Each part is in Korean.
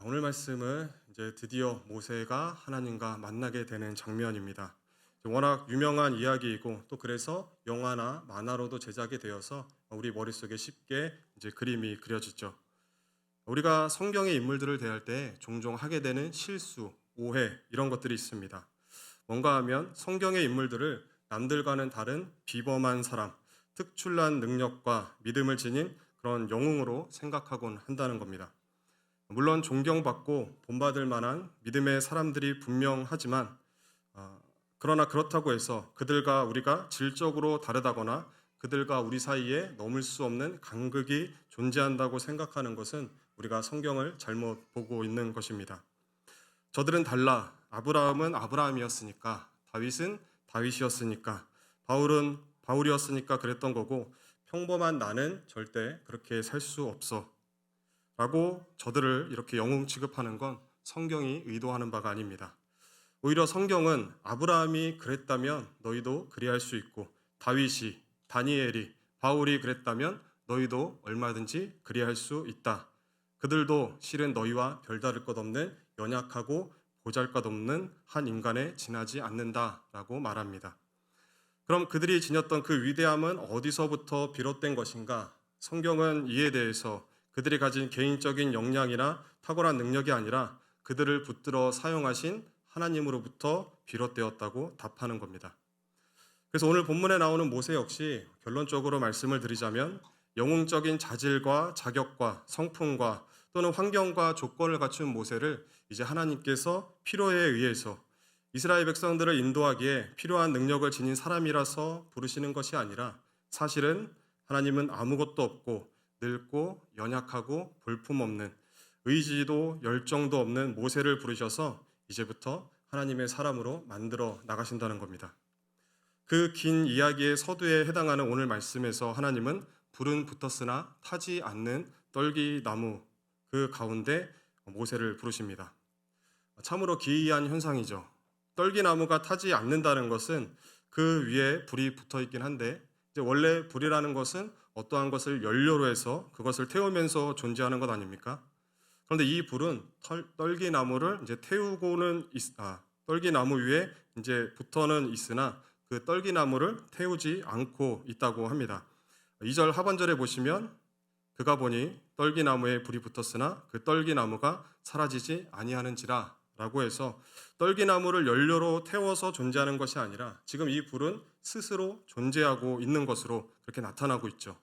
오늘 말씀은 이제 드디어 모세가 하나님과 만나게 되는 장면입니다. 워낙 유명한 이야기이고 또 그래서 영화나 만화로도 제작이 되어서 우리 머릿속에 쉽게 이제 그림이 그려지죠. 우리가 성경의 인물들을 대할 때 종종 하게 되는 실수, 오해 이런 것들이 있습니다. 뭔가 하면 성경의 인물들을 남들과는 다른 비범한 사람, 특출난 능력과 믿음을 지닌 그런 영웅으로 생각하곤 한다는 겁니다. 물론 존경받고 본받을 만한 믿음의 사람들이 분명하지만 그러나 그렇다고 해서 그들과 우리가 질적으로 다르다거나 그들과 우리 사이에 넘을 수 없는 간극이 존재한다고 생각하는 것은 우리가 성경을 잘못 보고 있는 것입니다. 저들은 달라. 아브라함은 아브라함이었으니까, 다윗은 다윗이었으니까, 바울은 바울이었으니까 그랬던 거고, 평범한 나는 절대 그렇게 살 수 없어 라고 저들을 이렇게 영웅 취급하는 건 성경이 의도하는 바가 아닙니다. 오히려 성경은 아브라함이 그랬다면 너희도 그리할 수 있고, 다윗이, 다니엘이, 바울이 그랬다면 너희도 얼마든지 그리할 수 있다. 그들도 실은 너희와 별다를 것 없는 연약하고 보잘것없는 한 인간에 지나지 않는다라고 말합니다. 그럼 그들이 지녔던 그 위대함은 어디서부터 비롯된 것인가? 성경은 이에 대해서 그들이 가진 개인적인 역량이나 탁월한 능력이 아니라 그들을 붙들어 사용하신 하나님으로부터 비롯되었다고 답하는 겁니다. 그래서 오늘 본문에 나오는 모세 역시 결론적으로 말씀을 드리자면 영웅적인 자질과 자격과 성품과 또는 환경과 조건을 갖춘 모세를 이제 하나님께서 필요에 의해서 이스라엘 백성들을 인도하기에 필요한 능력을 지닌 사람이라서 부르시는 것이 아니라 사실은 하나님은 아무것도 없고 늙고 연약하고 볼품없는 의지도 열정도 없는 모세를 부르셔서 이제부터 하나님의 사람으로 만들어 나가신다는 겁니다. 그 긴 이야기의 서두에 해당하는 오늘 말씀에서 하나님은 불은 붙었으나 타지 않는 떨기나무 그 가운데 모세를 부르십니다. 참으로 기이한 현상이죠. 떨기나무가 타지 않는다는 것은 그 위에 불이 붙어 있긴 한데 이제 원래 불이라는 것은 어떠한 것을 연료로 해서 그것을 태우면서 존재하는 것 아닙니까? 그런데 이 불은 떨기나무를 이제 떨기나무 위에 이제 붙어는 있으나 그 떨기나무를 태우지 않고 있다고 합니다. 2절 하반절에 보시면 그가 보니 떨기나무에 불이 붙었으나 그 떨기나무가 사라지지 아니하는지라 라고 해서 떨기나무를 연료로 태워서 존재하는 것이 아니라 지금 이 불은 스스로 존재하고 있는 것으로 그렇게 나타나고 있죠.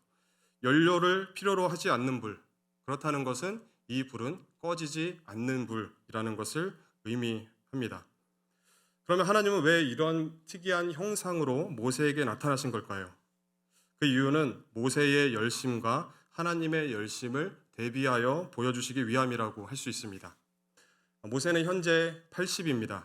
연료를 필요로 하지 않는 불, 그렇다는 것은 이 불은 꺼지지 않는 불이라는 것을 의미합니다. 그러면 하나님은 왜 이런 특이한 형상으로 모세에게 나타나신 걸까요? 그 이유는 모세의 열심과 하나님의 열심을 대비하여 보여주시기 위함이라고 할 수 있습니다. 모세는 현재 80입니다.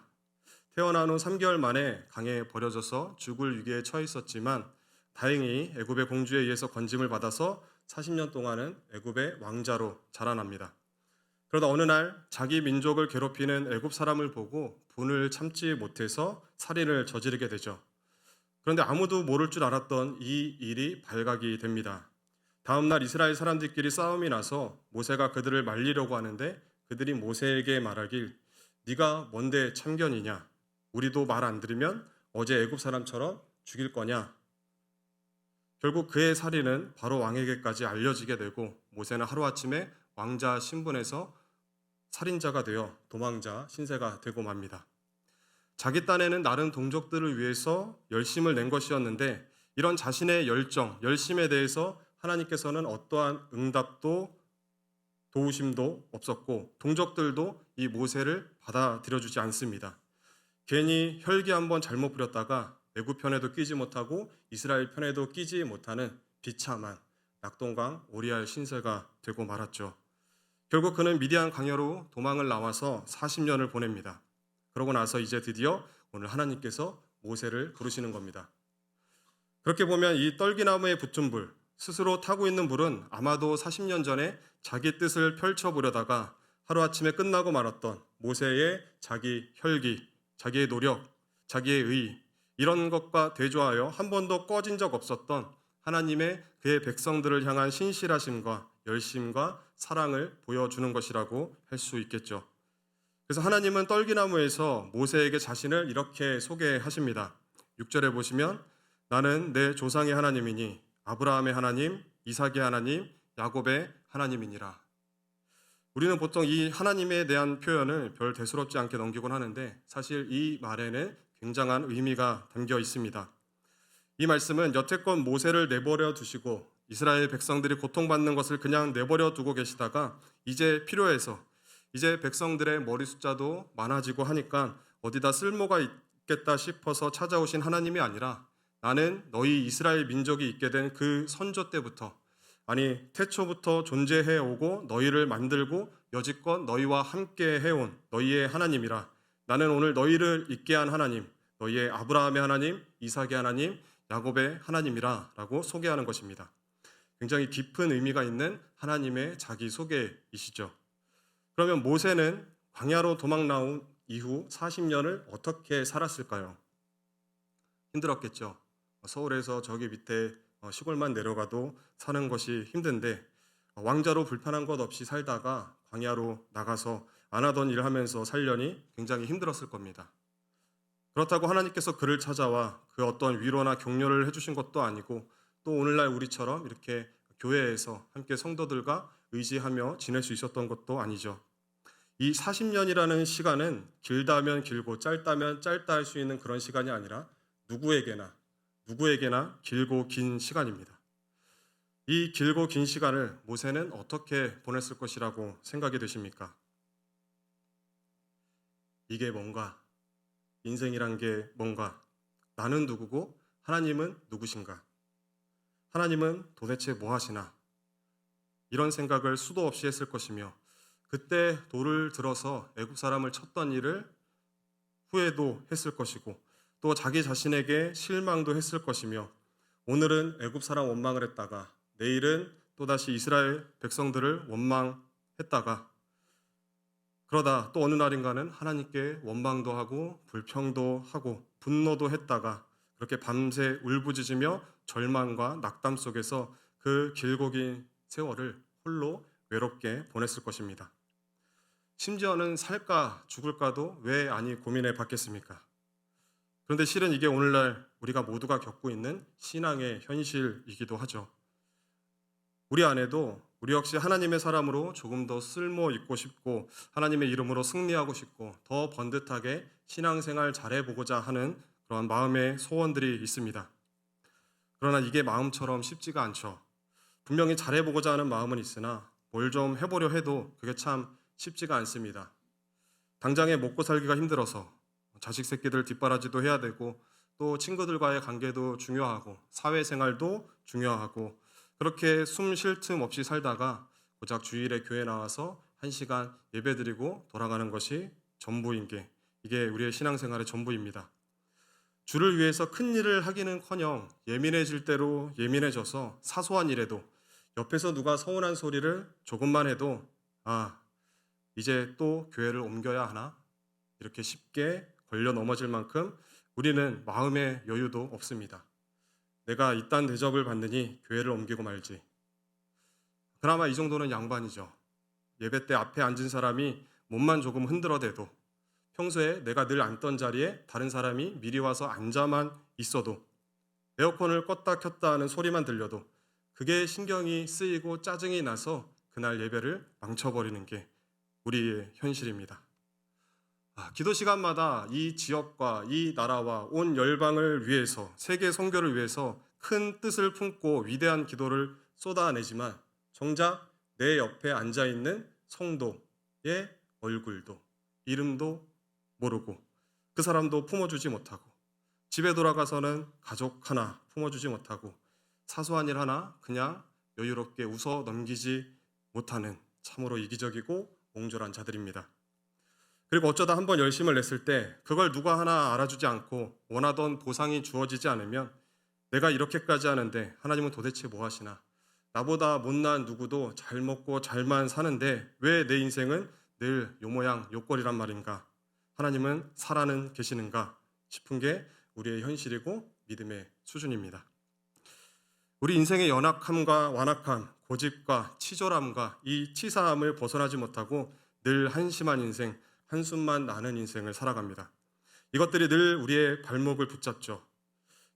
태어난 후 3개월 만에 강에 버려져서 죽을 위기에 처해 있었지만 다행히 애굽의 공주에 의해서 건짐을 받아서 40년 동안은 애굽의 왕자로 자라납니다. 그러다 어느 날 자기 민족을 괴롭히는 애굽 사람을 보고 분을 참지 못해서 살인을 저지르게 되죠. 그런데 아무도 모를 줄 알았던 이 일이 발각이 됩니다. 다음 날 이스라엘 사람들끼리 싸움이 나서 모세가 그들을 말리려고 하는데 그들이 모세에게 말하길 네가 뭔데 참견이냐? 우리도 말 안 들으면 어제 애굽 사람처럼 죽일 거냐? 결국 그의 살인은 바로 왕에게까지 알려지게 되고 모세는 하루아침에 왕자 신분에서 살인자가 되어 도망자 신세가 되고 맙니다. 자기 딴에는 다른 동족들을 위해서 열심을 낸 것이었는데 이런 자신의 열정, 열심에 대해서 하나님께서는 어떠한 응답도 도우심도 없었고 동족들도 이 모세를 받아들여주지 않습니다. 괜히 혈기 한번 잘못 부렸다가 애굽 편에도 끼지 못하고 이스라엘 편에도 끼지 못하는 비참한 낙동강 오리알 신세가 되고 말았죠. 결국 그는 미디안 광야로 도망을 나와서 40년을 보냅니다. 그러고 나서 이제 드디어 오늘 하나님께서 모세를 부르시는 겁니다. 그렇게 보면 이 떨기나무에 붙은 불, 스스로 타고 있는 불은 아마도 40년 전에 자기 뜻을 펼쳐보려다가 하루아침에 끝나고 말았던 모세의 자기 혈기, 자기의 노력, 자기의 의 이런 것과 대조하여 한 번도 꺼진 적 없었던 하나님의 그의 백성들을 향한 신실하심과 열심과 사랑을 보여주는 것이라고 할 수 있겠죠. 그래서 하나님은 떨기나무에서 모세에게 자신을 이렇게 소개하십니다. 6절에 보시면 나는 내 조상의 하나님이니 아브라함의 하나님, 이삭의 하나님, 야곱의 하나님이니라. 우리는 보통 이 하나님에 대한 표현을 별 대수롭지 않게 넘기곤 하는데 사실 이 말에는 굉장한 의미가 담겨 있습니다. 이 말씀은 여태껏 모세를 내버려 두시고 이스라엘 백성들이 고통받는 것을 그냥 내버려 두고 계시다가 이제 필요해서 이제 백성들의 머리 숫자도 많아지고 하니까 어디다 쓸모가 있겠다 싶어서 찾아오신 하나님이 아니라 나는 너희 이스라엘 민족이 있게 된 그 선조 때부터 아니 태초부터 존재해 오고 너희를 만들고 여지껏 너희와 함께 해온 너희의 하나님이라. 나는 오늘 너희를 있게 한 하나님, 너희의 아브라함의 하나님, 이삭의 하나님, 야곱의 하나님이라 라고 소개하는 것입니다. 굉장히 깊은 의미가 있는 하나님의 자기소개이시죠. 그러면 모세는 광야로 도망 나온 이후 40년을 어떻게 살았을까요? 힘들었겠죠. 서울에서 저기 밑에 시골만 내려가도 사는 것이 힘든데 왕자로 불편한 것 없이 살다가 광야로 나가서 안 하던 일 하면서 살려니 굉장히 힘들었을 겁니다. 그렇다고 하나님께서 그를 찾아와 그 어떤 위로나 격려를 해주신 것도 아니고 또 오늘날 우리처럼 이렇게 교회에서 함께 성도들과 의지하며 지낼 수 있었던 것도 아니죠. 이 40년이라는 시간은 길다면 길고 짧다면 짧다 할 수 있는 그런 시간이 아니라 누구에게나 길고 긴 시간입니다. 이 길고 긴 시간을 모세는 어떻게 보냈을 것이라고 생각이 되십니까? 이게 뭔가? 인생이란 게 뭔가? 나는 누구고 하나님은 누구신가? 하나님은 도대체 뭐 하시나? 이런 생각을 수도 없이 했을 것이며 그때 돌을 들어서 애굽 사람을 쳤던 일을 후회도 했을 것이고 또 자기 자신에게 실망도 했을 것이며 오늘은 애굽 사람 원망을 했다가 내일은 또다시 이스라엘 백성들을 원망했다가 그러다 또 어느 날인가는 하나님께 원망도 하고 불평도 하고 분노도 했다가 그렇게 밤새 울부짖으며 절망과 낙담 속에서 그 길고 긴 세월을 홀로 외롭게 보냈을 것입니다. 심지어는 살까 죽을까도 왜 아니 고민해 봤겠습니까? 그런데 실은 이게 오늘날 우리가 모두가 겪고 있는 신앙의 현실이기도 하죠. 우리 안에도 우리 역시 하나님의 사람으로 조금 더 쓸모 있고 싶고 하나님의 이름으로 승리하고 싶고 더 번듯하게 신앙생활 잘해보고자 하는 그런 마음의 소원들이 있습니다. 그러나 이게 마음처럼 쉽지가 않죠. 분명히 잘해보고자 하는 마음은 있으나 뭘 좀 해보려 해도 그게 참 쉽지가 않습니다. 당장에 먹고 살기가 힘들어서 자식 새끼들 뒷바라지도 해야 되고 또 친구들과의 관계도 중요하고 사회생활도 중요하고 그렇게 숨 쉴 틈 없이 살다가 고작 주일에 교회 나와서 1시간 예배드리고 돌아가는 것이 전부인 게 이게 우리의 신앙생활의 전부입니다. 주를 위해서 큰 일을 하기는커녕 예민해질 대로 예민해져서 사소한 일에도 옆에서 누가 서운한 소리를 조금만 해도 이제 또 교회를 옮겨야 하나? 이렇게 쉽게 걸려 넘어질 만큼 우리는 마음의 여유도 없습니다. 내가 이딴 대접을 받느니 교회를 옮기고 말지. 그나마 이 정도는 양반이죠. 예배 때 앞에 앉은 사람이 몸만 조금 흔들어대도 평소에 내가 늘 앉던 자리에 다른 사람이 미리 와서 앉아만 있어도 에어컨을 껐다 켰다 하는 소리만 들려도 그게 신경이 쓰이고 짜증이 나서 그날 예배를 망쳐버리는 게 우리의 현실입니다. 기도 시간마다 이 지역과 이 나라와 온 열방을 위해서 세계 선교를 위해서 큰 뜻을 품고 위대한 기도를 쏟아내지만 정작 내 옆에 앉아있는 성도의 얼굴도 이름도 모르고 그 사람도 품어주지 못하고 집에 돌아가서는 가족 하나 품어주지 못하고 사소한 일 하나 그냥 여유롭게 웃어 넘기지 못하는 참으로 이기적이고 옹졸한 자들입니다. 그리고 어쩌다 한번 열심을 냈을 때 그걸 누가 하나 알아주지 않고 원하던 보상이 주어지지 않으면 내가 이렇게까지 하는데 하나님은 도대체 뭐 하시나? 나보다 못난 누구도 잘 먹고 잘만 사는데 왜 내 인생은 늘 요 모양 요 꼴이란 말인가? 하나님은 살아는 계시는가? 싶은 게 우리의 현실이고 믿음의 수준입니다. 우리 인생의 연약함과 완악함, 고집과 치졸함과 이 치사함을 벗어나지 못하고 늘 한심한 인생, 한숨만 나는 인생을 살아갑니다. 이것들이 늘 우리의 발목을 붙잡죠.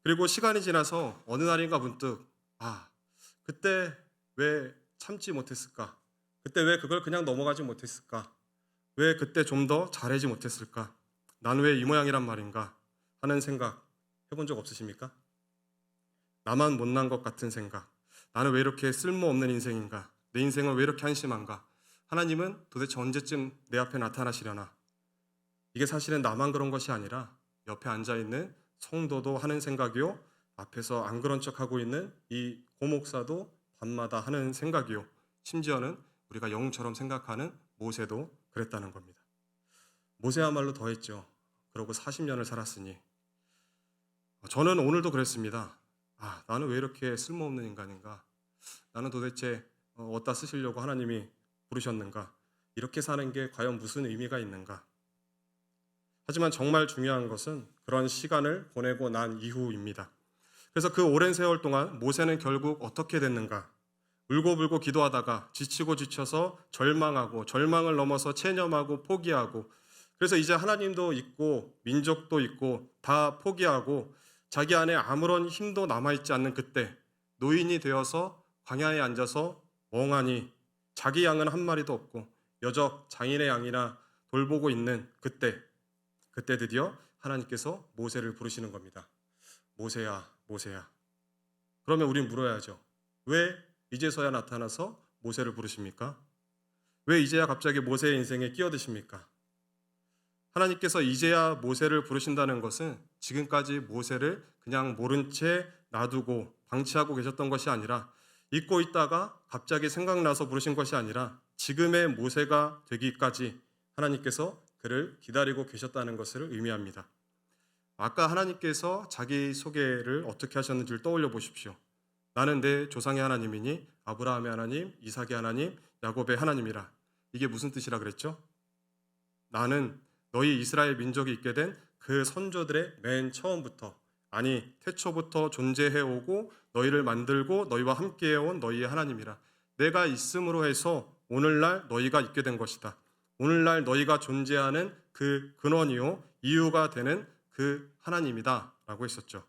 그리고 시간이 지나서 어느 날인가 문득 그때 왜 참지 못했을까? 그때 왜 그걸 그냥 넘어가지 못했을까? 왜 그때 좀 더 잘하지 못했을까? 난 왜 이 모양이란 말인가? 하는 생각 해본 적 없으십니까? 나만 못난 것 같은 생각. 나는 왜 이렇게 쓸모없는 인생인가? 내 인생은 왜 이렇게 한심한가? 하나님은 도대체 언제쯤 내 앞에 나타나시려나? 이게 사실은 나만 그런 것이 아니라 옆에 앉아있는 성도도 하는 생각이요. 앞에서 안 그런 척하고 있는 이 고목사도 밤마다 하는 생각이요. 심지어는 우리가 영웅처럼 생각하는 모세도 그랬다는 겁니다. 모세야말로 더했죠. 그러고 40년을 살았으니. 저는 오늘도 그랬습니다. 나는 왜 이렇게 쓸모없는 인간인가? 나는 도대체 어디다 쓰시려고 하나님이 부르셨는가? 이렇게 사는 게 과연 무슨 의미가 있는가? 하지만 정말 중요한 것은 그런 시간을 보내고 난 이후입니다. 그래서 그 오랜 세월 동안 모세는 결국 어떻게 됐는가? 울고불고 기도하다가 지치고 지쳐서 절망하고 절망을 넘어서 체념하고 포기하고 그래서 이제 하나님도 있고 민족도 있고 다 포기하고 자기 안에 아무런 힘도 남아있지 않는 그때 노인이 되어서 광야에 앉아서 멍하니 자기 양은 한 마리도 없고 여적 장인의 양이나 돌보고 있는 그때 드디어 하나님께서 모세를 부르시는 겁니다. 모세야, 모세야. 그러면 우린 물어야죠. 왜 이제서야 나타나서 모세를 부르십니까? 왜 이제야 갑자기 모세의 인생에 끼어드십니까? 하나님께서 이제야 모세를 부르신다는 것은 지금까지 모세를 그냥 모른 채 놔두고 방치하고 계셨던 것이 아니라 잊고 있다가 갑자기 생각나서 부르신 것이 아니라 지금의 모세가 되기까지 하나님께서 그를 기다리고 계셨다는 것을 의미합니다. 아까 하나님께서 자기 소개를 어떻게 하셨는지를 떠올려 보십시오. 나는 내 조상의 하나님이니 아브라함의 하나님, 이삭의 하나님, 야곱의 하나님이라. 이게 무슨 뜻이라 그랬죠? 나는 너희 이스라엘 민족이 있게 된 그 선조들의 맨 처음부터 태초부터 존재해오고 너희를 만들고 너희와 함께해온 너희의 하나님이라. 내가 있음으로 해서 오늘날 너희가 있게 된 것이다. 오늘날 너희가 존재하는 그 근원이요 이유가 되는 그 하나님이다 라고 했었죠.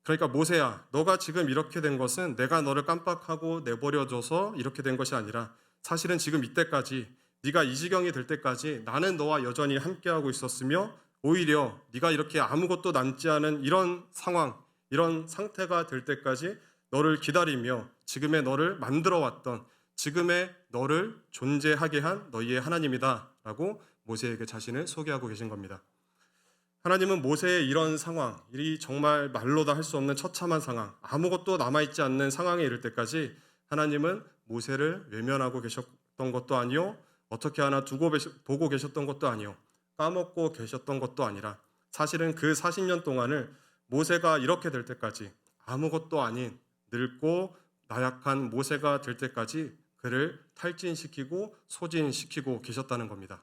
그러니까 모세야, 너가 지금 이렇게 된 것은 내가 너를 깜빡하고 내버려줘서 이렇게 된 것이 아니라 사실은 지금 이때까지 네가 이 지경이 될 때까지 나는 너와 여전히 함께하고 있었으며 오히려 네가 이렇게 아무것도 남지 않은 이런 상황, 이런 상태가 될 때까지 너를 기다리며 지금의 너를 만들어 왔던 지금의 너를 존재하게 한 너희의 하나님이다 라고 모세에게 자신을 소개하고 계신 겁니다. 하나님은 모세의 이런 상황, 이 정말 말로다 할 수 없는 처참한 상황, 아무것도 남아있지 않는 상황에 이를 때까지 하나님은 모세를 외면하고 계셨던 것도 아니요, 어떻게 하나 두고 보고 계셨던 것도 아니요, 까먹고 계셨던 것도 아니라 사실은 그 40년 동안을 모세가 이렇게 될 때까지 아무것도 아닌 늙고 나약한 모세가 될 때까지 그를 탈진시키고 소진시키고 계셨다는 겁니다.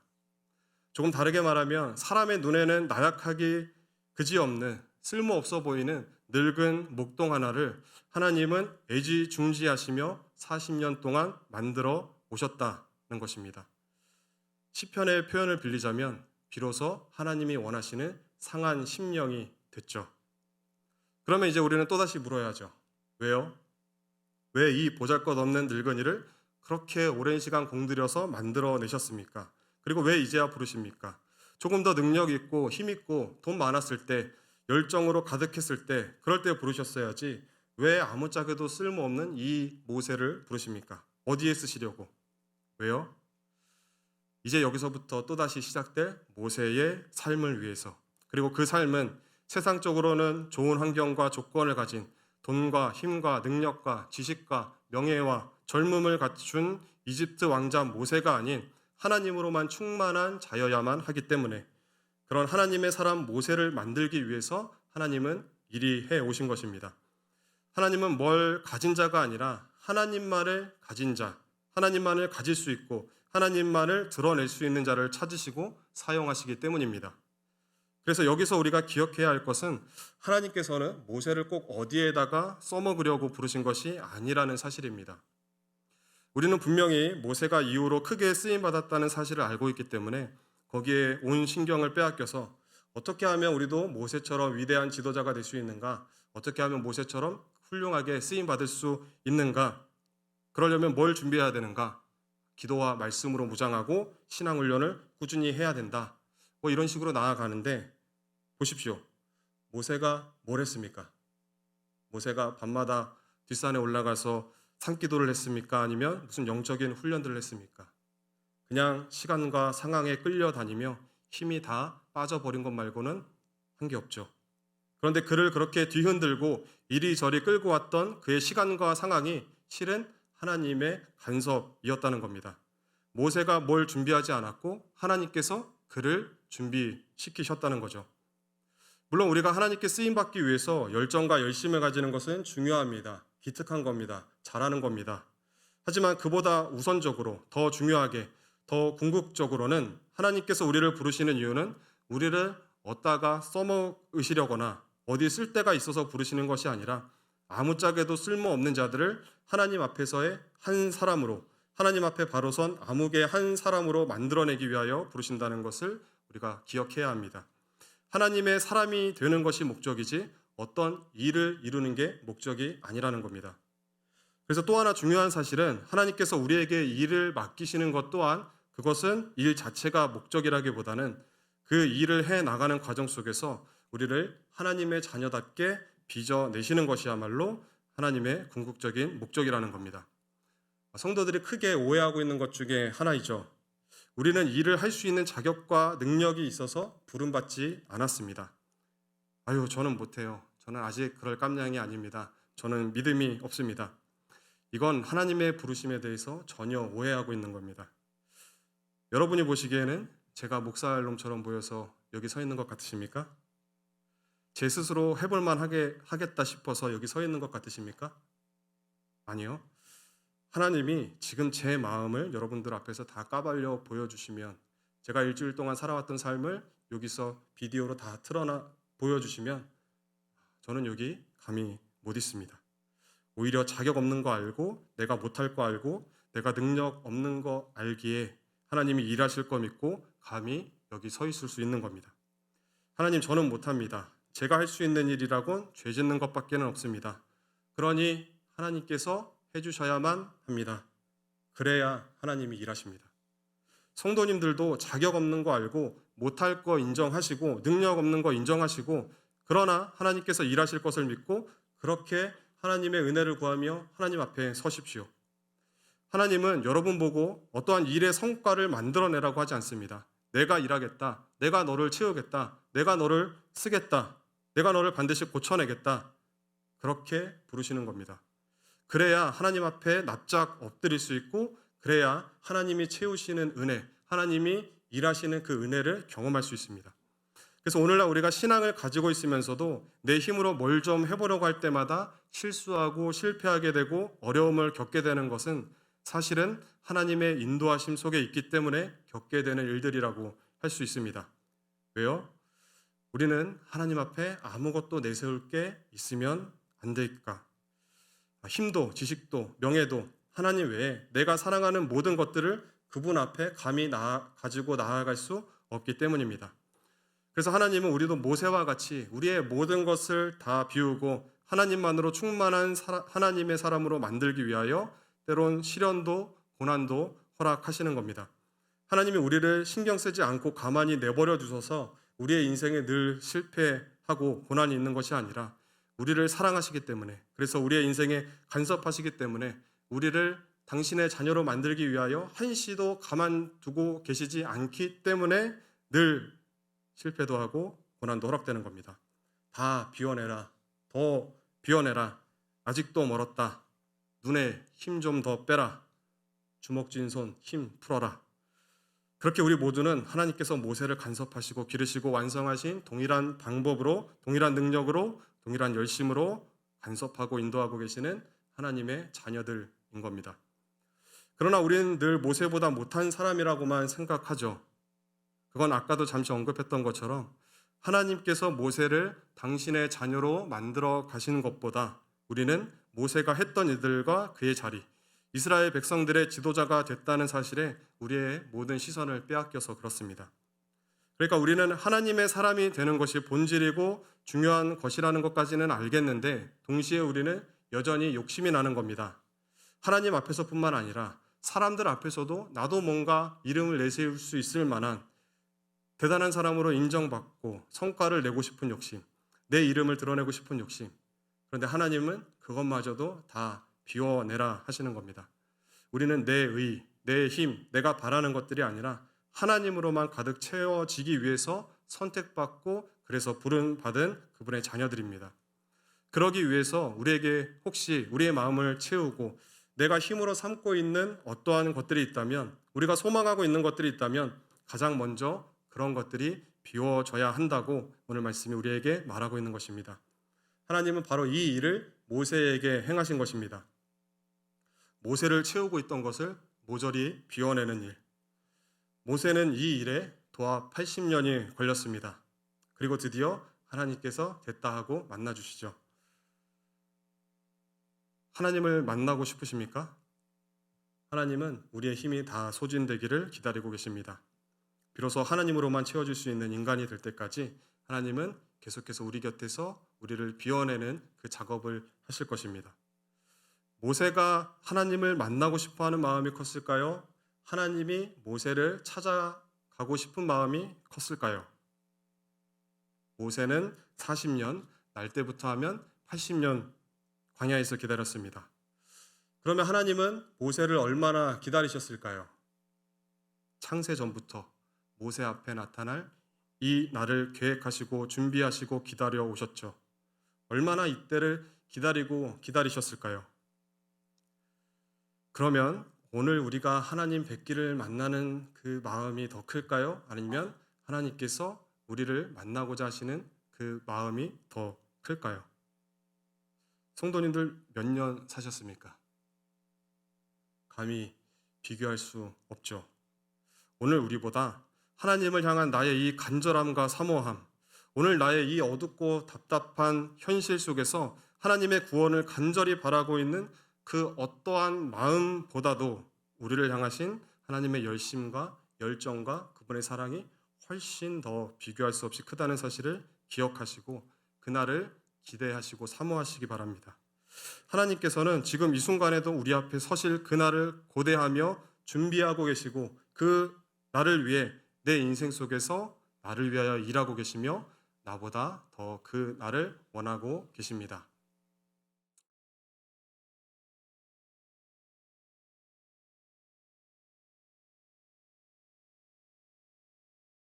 조금 다르게 말하면 사람의 눈에는 나약하기 그지없는 쓸모없어 보이는 늙은 목동 하나를 하나님은 애지중지하시며 40년 동안 만들어 오셨다는 것입니다. 시편의 표현을 빌리자면 비로소 하나님이 원하시는 상한 심령이 됐죠. 그러면 이제 우리는 또다시 물어야죠. 왜요? 왜 이 보잘것없는 늙은이를 그렇게 오랜 시간 공들여서 만들어내셨습니까? 그리고 왜 이제야 부르십니까? 조금 더 능력 있고 힘 있고 돈 많았을 때, 열정으로 가득했을 때, 그럴 때 부르셨어야지 왜 아무짝에도 쓸모없는 이 모세를 부르십니까? 어디에 쓰시려고? 왜요? 이제 여기서부터 또다시 시작될 모세의 삶을 위해서, 그리고 그 삶은 세상적으로는 좋은 환경과 조건을 가진 돈과 힘과 능력과 지식과 명예와 젊음을 갖춘 이집트 왕자 모세가 아닌 하나님으로만 충만한 자여야만 하기 때문에 그런 하나님의 사람 모세를 만들기 위해서 하나님은 이리 해 오신 것입니다. 하나님은 뭘 가진 자가 아니라 하나님만을 가진 자, 하나님만을 가질 수 있고 하나님만을 드러낼 수 있는 자를 찾으시고 사용하시기 때문입니다. 그래서 여기서 우리가 기억해야 할 것은 하나님께서는 모세를 꼭 어디에다가 써먹으려고 부르신 것이 아니라는 사실입니다. 우리는 분명히 모세가 이후로 크게 쓰임받았다는 사실을 알고 있기 때문에 거기에 온 신경을 빼앗겨서 어떻게 하면 우리도 모세처럼 위대한 지도자가 될 수 있는가? 어떻게 하면 모세처럼 훌륭하게 쓰임받을 수 있는가? 그러려면 뭘 준비해야 되는가? 기도와 말씀으로 무장하고 신앙훈련을 꾸준히 해야 된다. 뭐 이런 식으로 나아가는데 보십시오. 모세가 뭘 했습니까? 모세가 밤마다 뒷산에 올라가서 산기도를 했습니까? 아니면 무슨 영적인 훈련들을 했습니까? 그냥 시간과 상황에 끌려다니며 힘이 다 빠져버린 것 말고는 한 게 없죠. 그런데 그를 그렇게 뒤흔들고 이리저리 끌고 왔던 그의 시간과 상황이 실은 하나님의 간섭이었다는 겁니다. 모세가 뭘 준비하지 않았고 하나님께서 그를 준비시키셨다는 거죠. 물론 우리가 하나님께 쓰임받기 위해서 열정과 열심을 가지는 것은 중요합니다. 기특한 겁니다. 잘하는 겁니다. 하지만 그보다 우선적으로 더 중요하게 더 궁극적으로는 하나님께서 우리를 부르시는 이유는 우리를 어디다가 써먹으시려거나 어디 쓸 데가 있어서 부르시는 것이 아니라 아무짝에도 쓸모없는 자들을 하나님 앞에서의 한 사람으로 하나님 앞에 바로 선 아무개 한 사람으로 만들어내기 위하여 부르신다는 것을 우리가 기억해야 합니다. 하나님의 사람이 되는 것이 목적이지 어떤 일을 이루는 게 목적이 아니라는 겁니다. 그래서 또 하나 중요한 사실은 하나님께서 우리에게 일을 맡기시는 것 또한 그것은 일 자체가 목적이라기보다는 그 일을 해 나가는 과정 속에서 우리를 하나님의 자녀답게 빚어내시는 것이야말로 하나님의 궁극적인 목적이라는 겁니다. 성도들이 크게 오해하고 있는 것 중에 하나이죠. 우리는 일을 할 수 있는 자격과 능력이 있어서 부름받지 않았습니다. 아유, 저는 못해요. 저는 아직 그럴 깜냥이 아닙니다. 저는 믿음이 없습니다. 이건 하나님의 부르심에 대해서 전혀 오해하고 있는 겁니다. 여러분이 보시기에는 제가 목사할 놈처럼 보여서 여기 서 있는 것 같으십니까? 제 스스로 해볼만 하겠다 싶어서 여기 서 있는 것 같으십니까? 아니요. 하나님이 지금 제 마음을 여러분들 앞에서 다 까발려 보여주시면 제가 일주일 동안 살아왔던 삶을 여기서 비디오로 다 틀어놔 보여주시면 저는 여기 감히 못 있습니다. 오히려 자격 없는 거 알고 내가 못할 거 알고 내가 능력 없는 거 알기에 하나님이 일하실 거 믿고 감히 여기 서 있을 수 있는 겁니다. 하나님, 저는 못합니다. 제가 할 수 있는 일이라곤 죄 짓는 것밖에는 없습니다. 그러니 하나님께서 해주셔야만 합니다. 그래야 하나님이 일하십니다. 성도님들도 자격 없는 거 알고 못할 거 인정하시고 능력 없는 거 인정하시고 그러나 하나님께서 일하실 것을 믿고 그렇게 하나님의 은혜를 구하며 하나님 앞에 서십시오. 하나님은 여러분 보고 어떠한 일의 성과를 만들어내라고 하지 않습니다. 내가 일하겠다. 내가 너를 채우겠다. 내가 너를 쓰겠다. 내가 너를 반드시 고쳐내겠다. 그렇게 부르시는 겁니다. 그래야 하나님 앞에 납작 엎드릴 수 있고 그래야 하나님이 채우시는 은혜, 하나님이 일하시는 그 은혜를 경험할 수 있습니다. 그래서 오늘날 우리가 신앙을 가지고 있으면서도 내 힘으로 뭘 좀 해보려고 할 때마다 실수하고 실패하게 되고 어려움을 겪게 되는 것은 사실은 하나님의 인도하심 속에 있기 때문에 겪게 되는 일들이라고 할 수 있습니다. 왜요? 우리는 하나님 앞에 아무것도 내세울 게 있으면 안 될까? 힘도 지식도 명예도 하나님 외에 내가 사랑하는 모든 것들을 그분 앞에 감히 가지고 나아갈 수 없기 때문입니다. 그래서 하나님은 우리도 모세와 같이 우리의 모든 것을 다 비우고 하나님만으로 충만한 하나님의 사람으로 만들기 위하여 때론 시련도 고난도 허락하시는 겁니다. 하나님이 우리를 신경 쓰지 않고 가만히 내버려 두셔서 우리의 인생에 늘 실패하고 고난이 있는 것이 아니라 우리를 사랑하시기 때문에 그래서 우리의 인생에 간섭하시기 때문에 우리를 당신의 자녀로 만들기 위하여 한시도 가만두고 계시지 않기 때문에 늘 실패도 하고 고난도 허락되는 겁니다. 다 비워내라. 더 비워내라. 아직도 멀었다. 눈에 힘 좀 더 빼라. 주먹 쥔 손 힘 풀어라. 그렇게 우리 모두는 하나님께서 모세를 간섭하시고 기르시고 완성하신 동일한 방법으로 동일한 능력으로 동일한 열심으로 간섭하고 인도하고 계시는 하나님의 자녀들인 겁니다. 그러나 우리는 늘 모세보다 못한 사람이라고만 생각하죠. 그건 아까도 잠시 언급했던 것처럼 하나님께서 모세를 당신의 자녀로 만들어 가시는 것보다 우리는 모세가 했던 일들과 그의 자리, 이스라엘 백성들의 지도자가 됐다는 사실에 우리의 모든 시선을 빼앗겨서 그렇습니다. 그러니까 우리는 하나님의 사람이 되는 것이 본질이고 중요한 것이라는 것까지는 알겠는데 동시에 우리는 여전히 욕심이 나는 겁니다. 하나님 앞에서뿐만 아니라 사람들 앞에서도 나도 뭔가 이름을 내세울 수 있을 만한 대단한 사람으로 인정받고 성과를 내고 싶은 욕심, 내 이름을 드러내고 싶은 욕심. 그런데 하나님은 그것마저도 다 비워내라 하시는 겁니다. 우리는 내 의, 내 힘, 내가 바라는 것들이 아니라 하나님으로만 가득 채워지기 위해서 선택받고 그래서 부름받은 그분의 자녀들입니다. 그러기 위해서 우리에게 혹시 우리의 마음을 채우고 내가 힘으로 삼고 있는 어떠한 것들이 있다면, 우리가 소망하고 있는 것들이 있다면 가장 먼저 그런 것들이 비워져야 한다고 오늘 말씀이 우리에게 말하고 있는 것입니다. 하나님은 바로 이 일을 모세에게 행하신 것입니다. 모세를 채우고 있던 것을 모조리 비워내는 일. 모세는 이 일에 도합 80년이 걸렸습니다. 그리고 드디어 하나님께서 됐다 하고 만나주시죠. 하나님을 만나고 싶으십니까? 하나님은 우리의 힘이 다 소진되기를 기다리고 계십니다. 비로소 하나님으로만 채워질 수 있는 인간이 될 때까지 하나님은 계속해서 우리 곁에서 우리를 비워내는 그 작업을 하실 것입니다. 모세가 하나님을 만나고 싶어하는 마음이 컸을까요? 하나님이 모세를 찾아가고 싶은 마음이 컸을까요? 모세는 40년, 날 때부터 하면 80년 광야에서 기다렸습니다. 그러면 하나님은 모세를 얼마나 기다리셨을까요? 창세 전부터 모세 앞에 나타날 이 날을 계획하시고 준비하시고 기다려 오셨죠. 얼마나 이때를 기다리셨을까요? 그러면 오늘 우리가 하나님 뵙기를 만나는 그 마음이 더 클까요? 아니면 하나님께서 우리를 만나고자 하시는 그 마음이 더 클까요? 성도님들 몇 년 사셨습니까? 감히 비교할 수 없죠. 오늘 우리보다 하나님을 향한 나의 이 간절함과 사모함, 오늘 나의 이 어둡고 답답한 현실 속에서 하나님의 구원을 간절히 바라고 있는 그 어떠한 마음보다도 우리를 향하신 하나님의 열심과 열정과 그분의 사랑이 훨씬 더 비교할 수 없이 크다는 사실을 기억하시고 그날을 기대하시고 사모하시기 바랍니다. 하나님께서는 지금 이 순간에도 우리 앞에 서실 그날을 고대하며 준비하고 계시고 그 나를 위해 내 인생 속에서 나를 위하여 일하고 계시며 나보다 더 그 날을 원하고 계십니다.